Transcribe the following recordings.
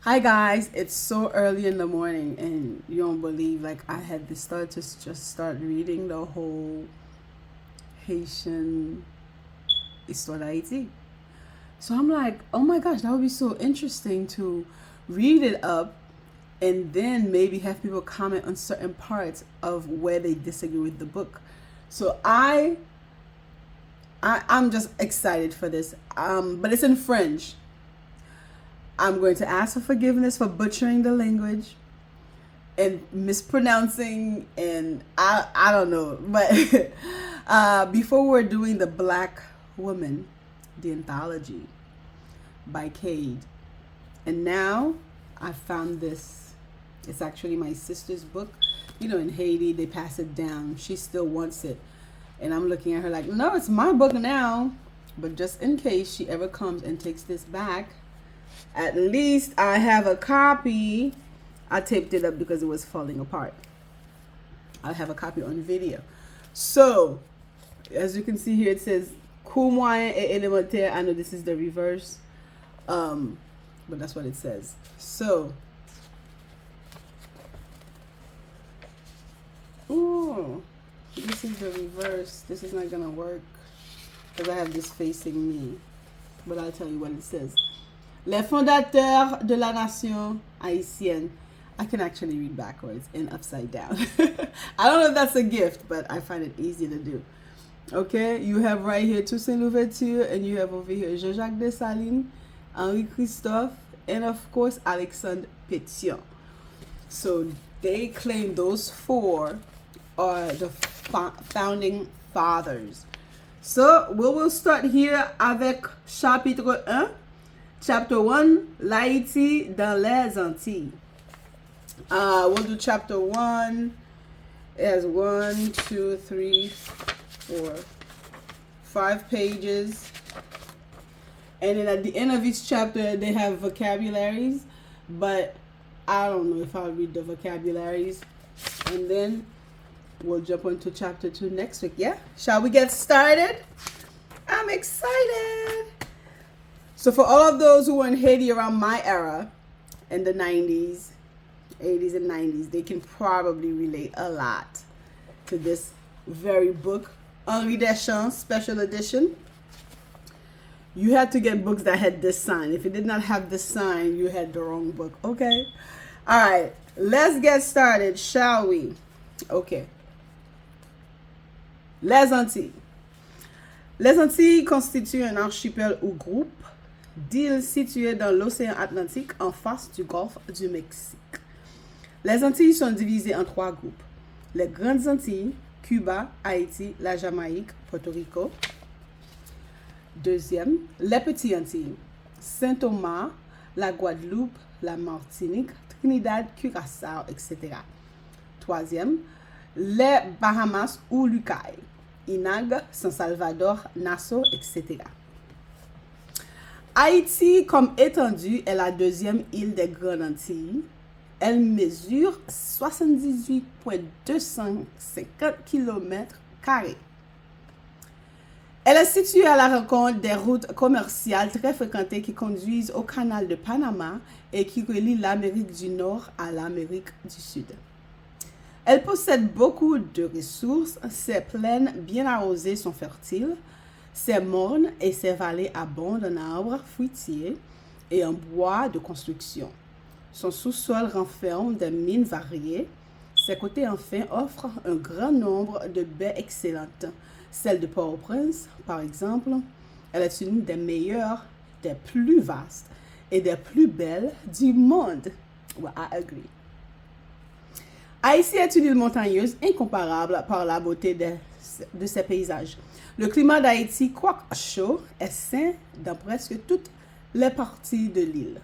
Hi guys, it's so early in the morning and you don't believe like I had this thought to just start reading the whole Haitian Histoire d'Haïti. So I'm like, oh my gosh, that would be so interesting to read it up and then maybe have people comment on certain parts of where they disagree with the book. So I'm just excited for this. But it's in French. I'm going to ask for forgiveness for butchering the language and mispronouncing, and I don't know. But before we're doing the Black Woman, the anthology by Cade, and now I found this. It's actually my sister's book. You know, in Haiti they pass it down. She still wants it, and I'm looking at her like, no, it's my book now. But just in case she ever comes and takes this back, at least I have a copy. I taped it up because it was falling apart. I have a copy on video. So, as you can see here, it says cours moyen et élémentaire. I know this is the reverse, but that's what it says. So, ooh, this is the reverse. This is not gonna work because I have this facing me. But I'll tell you what it says. Les fondateurs de la nation haïtienne. I can actually read backwards and upside down. I don't know if that's a gift, but I find it easy to do. Okay, you have right here Toussaint Louverture, and you have over here Jean-Jacques Dessalines, Henri Christophe, and of course Alexandre Pétion. So they claim those four are the founding fathers. So we will start here avec chapitre 1. Chapter 1, l'Haïti dans les Antilles. We'll do chapter 1. It has 1, 2, 3, 4, 5 pages. And then at the end of each chapter, they have vocabularies. But I don't know if I'll read the vocabularies. And then we'll jump into chapter 2 next week. Yeah? Shall we get started? I'm excited. So for all of those who were in Haiti around my era, in the 90s, 80s and 90s, they can probably relate a lot to this very book. Henri Deschamps, special edition. You had to get books that had this sign. If it did not have this sign, you had the wrong book. Okay? All right. Let's get started, shall we? Okay. Les Antilles. Les Antilles constituent un archipel ou groupe d'îles situées dans l'océan Atlantique en face du golfe du Mexique. Les Antilles sont divisées en 3 groupes. Les Grandes Antilles, Cuba, Haïti, la Jamaïque, Porto Rico. Deuxième, les Petites Antilles, Saint-Thomas, la Guadeloupe, la Martinique, Trinidad, Curaçao, etc. Troisième, les Bahamas ou Lucaille, Inag, San Salvador, Nassau, etc. Haïti, comme étendue, est la deuxième île des Grandes Antilles. Elle mesure 78,250 km². Elle est située à la rencontre des routes commerciales très fréquentées qui conduisent au canal de Panama et qui relient l'Amérique du Nord à l'Amérique du Sud. Elle possède beaucoup de ressources. Ses plaines bien arrosées sont fertiles. Ses mornes et ses vallées abondent en arbres fruitiers et en bois de construction. Son sous-sol renferme des mines variées. Ses côtés enfin offrent un grand nombre de baies excellentes. Celle de Port-au-Prince, par exemple, elle est une des meilleures, des plus vastes et des plus belles du monde. Well, I agree. Haïti est une île montagneuse incomparable par la beauté de ses paysages. Le climat d'Haïti, quoique chaud, est sain dans presque toutes les parties de l'île.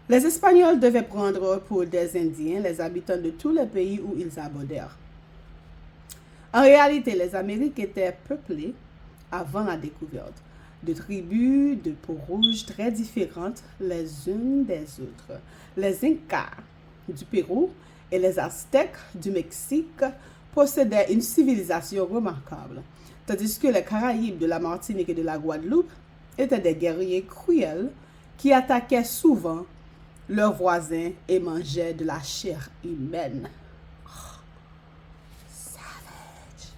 Les Espagnols devaient prendre pour des Indiens les habitants de tous les pays où ils abordèrent. En réalité, les Amériques étaient peuplées avant la découverte de tribus de peau rouge très différentes les unes des autres. Les Incas du Pérou et les Aztèques du Mexique possédaient une civilisation remarquable, tandis que les Caraïbes de la Martinique et de la Guadeloupe étaient des guerriers cruels qui attaquaient souvent leurs voisins et mangeaient de la chair humaine. Savage.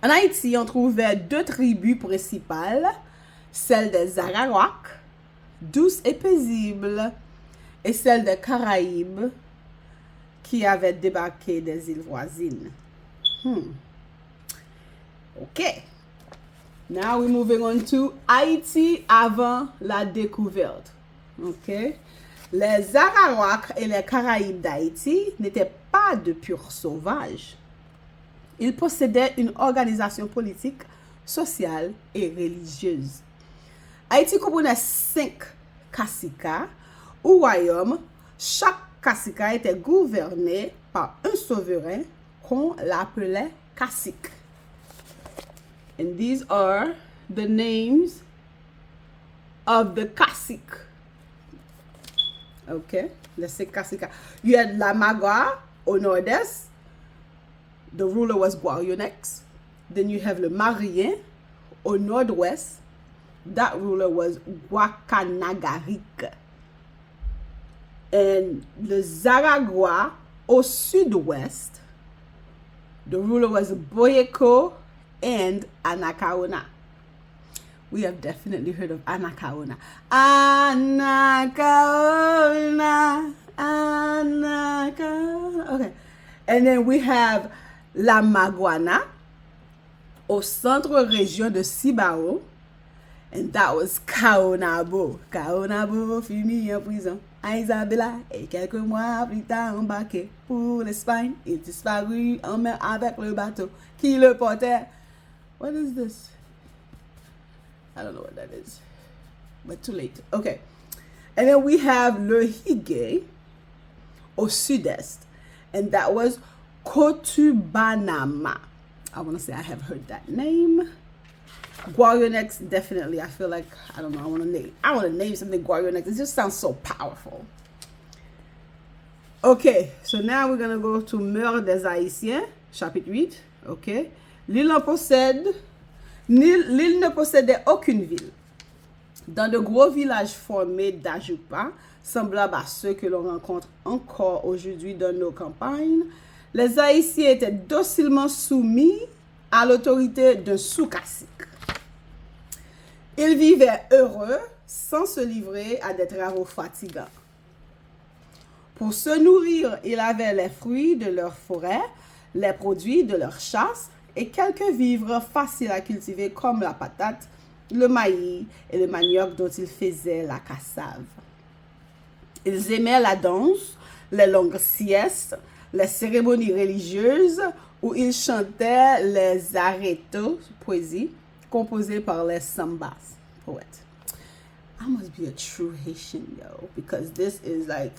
En Haïti, on trouvait deux tribus principales, celle des Arawaks, douce et paisible, et celle des Caraïbes, qui avaient débarqué des îles voisines. OK. Now we're moving on to Haïti avant la découverte. OK. Les Arawaks et les Caraïbes d'Haïti n'étaient pas de purs sauvages. Ils possédaient une organisation politique, sociale et religieuse. Haïti comprenait 5 caciquas ou royaumes. Chaque cacique était gouverné par un souverain qu'on l'appelait cacique. And these are the names of the cacique. Okay, the 5 caciques. You had La Magua au nord-est. The ruler was Guarionex. Then you have le Marien au nord-ouest. That ruler was Guacanagaric. And the Zaragua au sud-ouest. The ruler was Boyeko and Anacaona. We have definitely heard of Anacaona. Anacaona. Okay. And then we have La Maguana au centre région de Cibao. And that was Kaonabo. Kaonabo fut mis en prison à Isabella et quelques mois plus tard embarqué pour l'Espagne. Il disparut en mer avec le bateau qui le portait. What is this? I don't know what that is. But too late. Okay. And then we have Le Higué au sud-est. And that was Cotubanama. I want to say I have heard that name. Guarionex, definitely. I feel like, I don't know, I want to name something Guarionex. It just sounds so powerful. Okay, so now we're going to go to Mœurs des Haïtiens, chapitre 8. Okay. L'île ne possédait aucune ville. Dans de gros villages formés d'ajoupas, semblables à ceux que l'on rencontre encore aujourd'hui dans nos campagnes, les Haïtiens étaient docilement soumis à l'autorité d'un sous-cacique. Ils vivaient heureux sans se livrer à des travaux fatigants. Pour se nourrir, ils avaient les fruits de leur forêt, les produits de leur chasse et quelques vivres faciles à cultiver comme la patate, le maïs et le manioc dont ils faisaient la cassave. Ils aimaient la danse, les longues siestes, les cérémonies religieuses où ils chantaient les aretos, poésie, composée par les sambas, poètes. I must be a true Haitian, yo, because this is like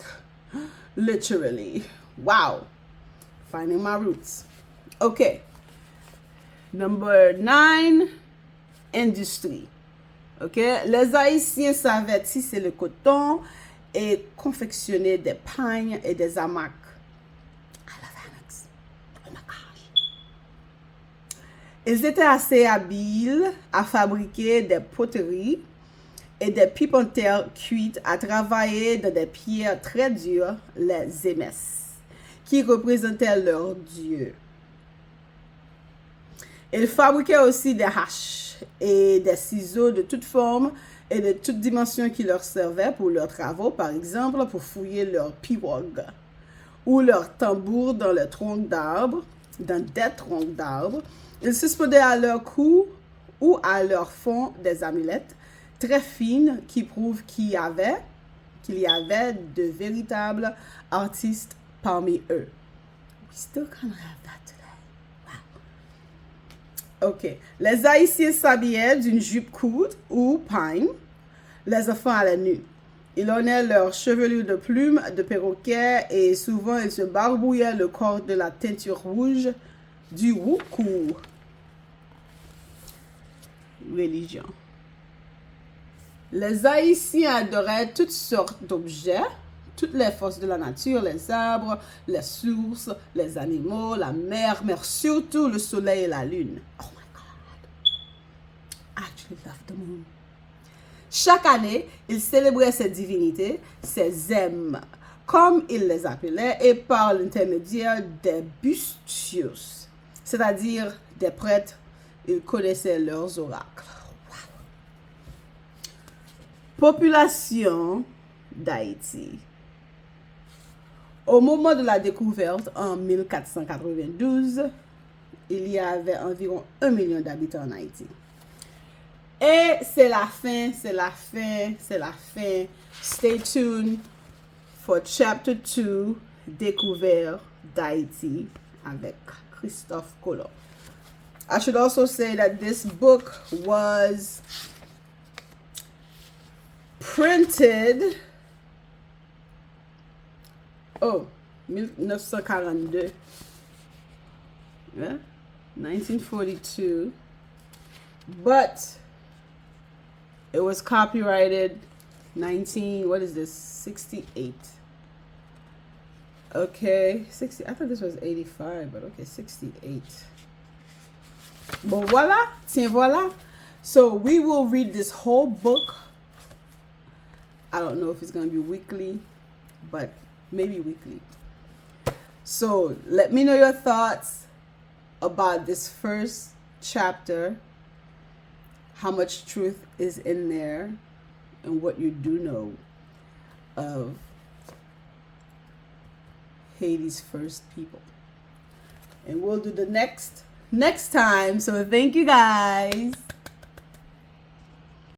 literally, wow, finding my roots. Okay, number 9, industrie. Okay, les Haïtiens savaient tisser le coton et confectionner des pagnes et des hamacs. Ils étaient assez habiles à fabriquer des poteries et des pipes en terre cuites à travailler dans des pierres très dures, les émesses, qui représentaient leurs dieux. Ils fabriquaient aussi des haches et des ciseaux de toutes formes et de toutes dimensions qui leur servaient pour leurs travaux, par exemple pour fouiller leurs pirogues ou leurs tambours dans des troncs d'arbres. Ils suspendaient à leur cou ou à leur fond des amulettes très fines qui prouvent qu'il y avait de véritables artistes parmi eux. We still kind of have that today. Wow. OK. Les Haïtiens s'habillaient d'une jupe courte ou pagne. Les enfants allaient nus. Ils ornaient leurs chevelures de plumes de perroquet et souvent ils se barbouillaient le corps de la teinture rouge du roucou. Religion. Les Haïtiens adoraient toutes sortes d'objets, toutes les forces de la nature, les arbres, les sources, les animaux, la mer, mais surtout le soleil et la lune. Oh my God. I actually love the moon. Chaque année, ils célébraient ces divinités, ces zèmes, comme ils les appelaient, et par l'intermédiaire des bustios, c'est-à-dire des prêtres, ils connaissaient leurs oracles. Population d'Haïti. Au moment de la découverte, en 1492, il y avait environ 1 million d'habitants en Haïti. Et c'est la fin, c'est la fin, c'est la fin. Stay tuned for chapter 2, Découverte d'Haïti avec Christophe Colomb. I should also say that this book was printed 1942. Yeah, 1942. But it was copyrighted 68. Okay, 60. I thought this was 85, but okay, 68. Bon, voilà. Tiens, voilà. So we will read this whole book. I don't know if it's going to be weekly, but maybe weekly. So let me know your thoughts about this first chapter, how much truth is in there, and what you do know of Haiti's first people. And we'll do the next time. So thank you guys.